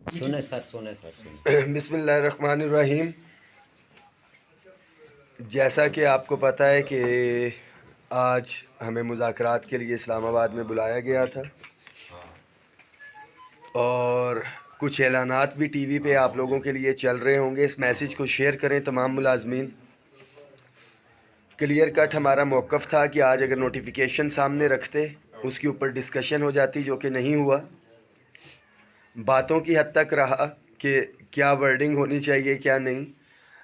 بسم اللہ الرحمن الرحیم۔ جیسا کہ آپ کو پتہ ہے کہ آج ہمیں مذاکرات کے لیے اسلام آباد میں بلایا گیا تھا، اور کچھ اعلانات بھی ٹی وی پہ آپ لوگوں کے لیے چل رہے ہوں گے۔ اس میسیج کو شیئر کریں تمام ملازمین۔ کلیئر کٹ ہمارا موقف تھا کہ آج اگر نوٹیفیکیشن سامنے رکھتے اس کے اوپر ڈسکشن ہو جاتی، جو کہ نہیں ہوا۔ باتوں کی حد تک رہا کہ کیا ورڈنگ ہونی چاہیے کیا نہیں۔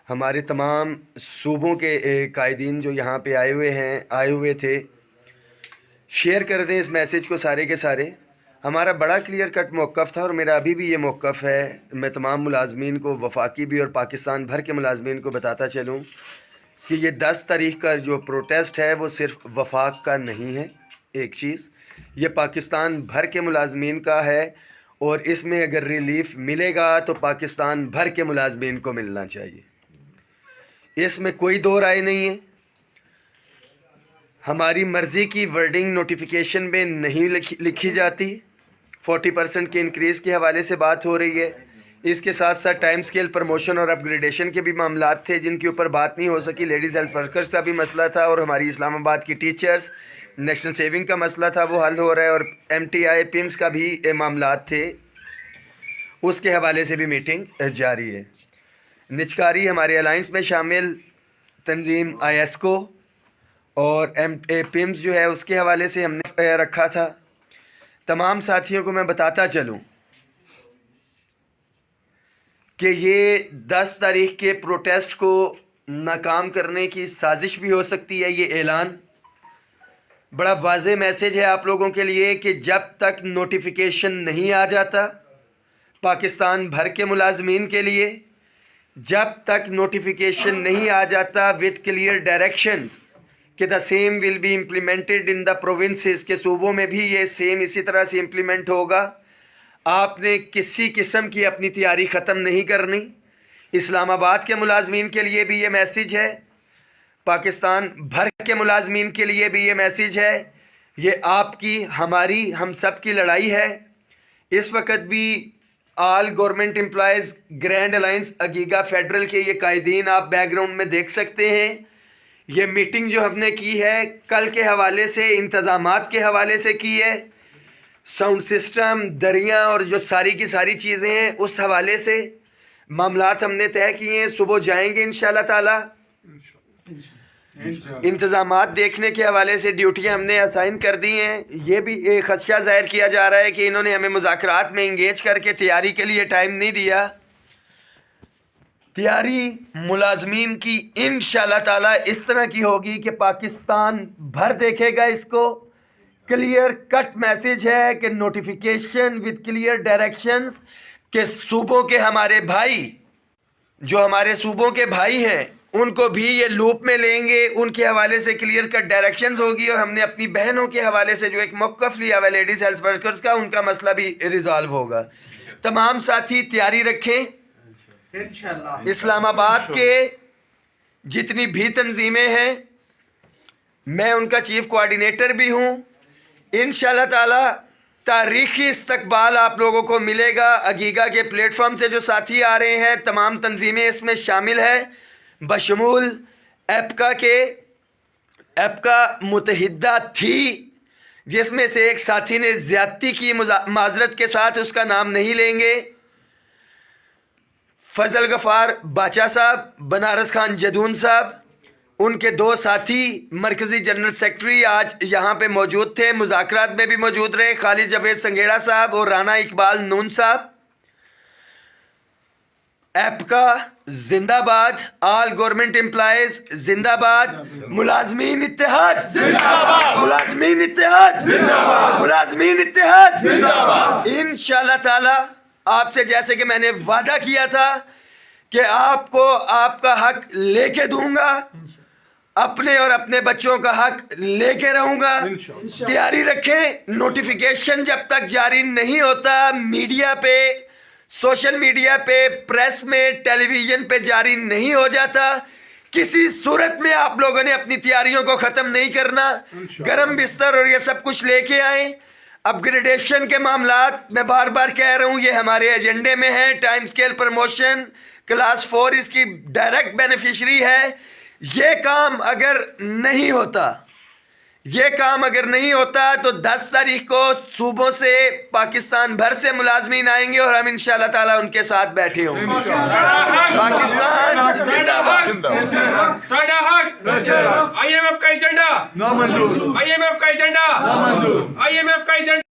ہمارے تمام صوبوں کے قائدین جو یہاں پہ آئے ہوئے تھے، شیئر کر دیں اس میسیج کو سارے کے سارے۔ ہمارا بڑا کلیئر کٹ موقف تھا، اور میرا ابھی بھی یہ موقف ہے۔ میں تمام ملازمین کو، وفاقی بھی اور پاکستان بھر کے ملازمین کو بتاتا چلوں کہ یہ 10 تاریخ کا جو پروٹیسٹ ہے وہ صرف وفاق کا نہیں ہے۔ ایک چیز یہ پاکستان بھر کے ملازمین کا ہے، اور اس میں اگر ریلیف ملے گا تو پاکستان بھر کے ملازمین کو ملنا چاہیے، اس میں کوئی دو رائے نہیں ہے۔ ہماری مرضی کی ورڈنگ نوٹیفیکیشن میں نہیں لکھی جاتی۔ 40% کے انکریز کے حوالے سے بات ہو رہی ہے۔ اس کے ساتھ ساتھ ٹائم سکیل پروموشن اور اپ گریڈیشن کے بھی معاملات تھے جن کے اوپر بات نہیں ہو سکی۔ لیڈیز ہیلتھ ورکرز کا بھی مسئلہ تھا، اور ہماری اسلام آباد کی ٹیچرز، نیشنل سیونگ کا مسئلہ تھا، وہ حل ہو رہا ہے، اور ایم ٹی آئی پیمز کا بھی معاملات تھے، اس کے حوالے سے بھی میٹنگ جاری ہے۔ نچکاری ہمارے الائنس میں شامل تنظیم آئی ایس کو اور ایم پیمز جو ہے اس کے حوالے سے ہم نے رکھا تھا۔ تمام ساتھیوں کو میں بتاتا چلوں کہ یہ 10 تاریخ کے پروٹیسٹ کو ناکام کرنے کی سازش بھی ہو سکتی ہے۔ یہ اعلان بڑا واضح میسیج ہے آپ لوگوں کے لیے کہ جب تک نوٹیفیکیشن نہیں آ جاتا پاکستان بھر کے ملازمین کے لیے، جب تک نوٹیفیکیشن نہیں آ جاتا وتھ کلیئر ڈائریکشنز کہ the same will be implemented in the provinces, کے صوبوں میں بھی یہ سیم اسی طرح سے امپلیمنٹ ہوگا، آپ نے کسی قسم کی اپنی تیاری ختم نہیں کرنی۔ اسلام آباد کے ملازمین کے لیے بھی یہ میسیج ہے، پاکستان بھر کے ملازمین کے لیے بھی یہ میسیج ہے۔ یہ آپ کی، ہماری، ہم سب کی لڑائی ہے۔ اس وقت بھی all government employees grand alliance اگیگا فیڈرل کے یہ قائدین آپ بیک گراؤنڈ میں دیکھ سکتے ہیں۔ یہ میٹنگ جو ہم نے کی ہے کل کے حوالے سے، انتظامات کے حوالے سے کی ہے، ساؤنڈ سسٹم، دریاں اور جو ساری کی ساری چیزیں ہیں اس حوالے سے معاملات ہم نے طے کیے ہیں۔ صبح جائیں گے انشاءاللہ تعالی۔ انتظامات دیکھنے کے حوالے سے ڈیوٹیاں ہم نے اسائن کر دی ہیں۔ یہ بھی ایک خدشہ ظاہر کیا جا رہا ہے کہ انہوں نے ہمیں مذاکرات میں انگیج کر کے تیاری کے لیے ٹائم نہیں دیا۔ تیاری ملازمین کی انشاءاللہ تعالی اس طرح کی ہوگی کہ پاکستان بھر دیکھے گا اس کو۔ کلیئر کٹ میسیج ہے کہ نوٹیفیکیشن وتھ کلیئر ڈائریکشنز کہ صوبوں کے ہمارے بھائی، جو ہمارے صوبوں کے بھائی ہیں، ان کو بھی یہ لوپ میں لیں گے، ان کے حوالے سے کلیئر کٹ ڈائریکشنز ہوگی، اور ہم نے اپنی بہنوں کے حوالے سے جو ایک موقف لیا ہوا ہے لیڈیز ہیلتھ ورکرز کا، ان کا مسئلہ بھی ریزالو ہوگا۔ تمام ساتھی تیاری رکھیں۔ اسلام آباد کے جتنی بھی تنظیمیں ہیں، میں ان کا چیف کوآرڈینیٹر بھی ہوں۔ انشاءاللہ تعالی تاریخی استقبال آپ لوگوں کو ملے گا۔ اگیگا کے پلیٹ فارم سے جو ساتھی آ رہے ہیں، تمام تنظیمیں اس میں شامل ہیں، بشمول ایپکا کے۔ ایپکا متحدہ تھی، جس میں سے ایک ساتھی نے زیادتی کی، معذرت کے ساتھ اس کا نام نہیں لیں گے، فضل غفار باچا صاحب، بنارس خان جدون صاحب، ان کے 2 ساتھی مرکزی جنرل سیکرٹری آج یہاں پہ موجود تھے، مذاکرات میں بھی موجود رہے، خالد جاوید سنگھیڑا صاحب اور رانا اقبال نون صاحب۔ ایپکا زندہ باد، آل گورنمنٹ امپلائیز زندہ باد، ملازمین اتحاد زندہ باد، ملازمین اتحاد زندہ باد، ملازمین اتحاد زندہ باد۔ انشاءاللہ تعالی آپ سے جیسے کہ میں نے وعدہ کیا تھا کہ آپ کو آپ کا حق لے کے دوں گا، اپنے اور اپنے بچوں کا حق لے کے رہوں گا۔ تیاری رکھیں۔ نوٹیفیکیشن جب تک جاری نہیں ہوتا، میڈیا پہ، سوشل میڈیا پہ، پریس میں، ٹیلی ویژن پہ جاری نہیں ہو جاتا، کسی صورت میں آپ لوگوں نے اپنی تیاریوں کو ختم نہیں کرنا۔ گرم بستر اور یہ سب کچھ لے کے آئیں۔ اپ گریڈیشن کے معاملات میں بار بار کہہ رہا ہوں یہ ہمارے ایجنڈے میں ہیں. ٹائم سکیل پروموشن کلاس 4 اس کی ڈائریکٹ بینیفیشری ہے. یہ کام اگر نہیں ہوتا تو 10 تاریخ کو صوبوں سے پاکستان بھر سے ملازمین آئیں گے اور ہم انشاءاللہ تعالیٰ ان کے ساتھ بیٹھے ہوں گے. پاکستان زندہ باد. ساڈا حق IMF کا ایجنڈا، IMF کا ایجنڈا، IMF کا ایجنڈا.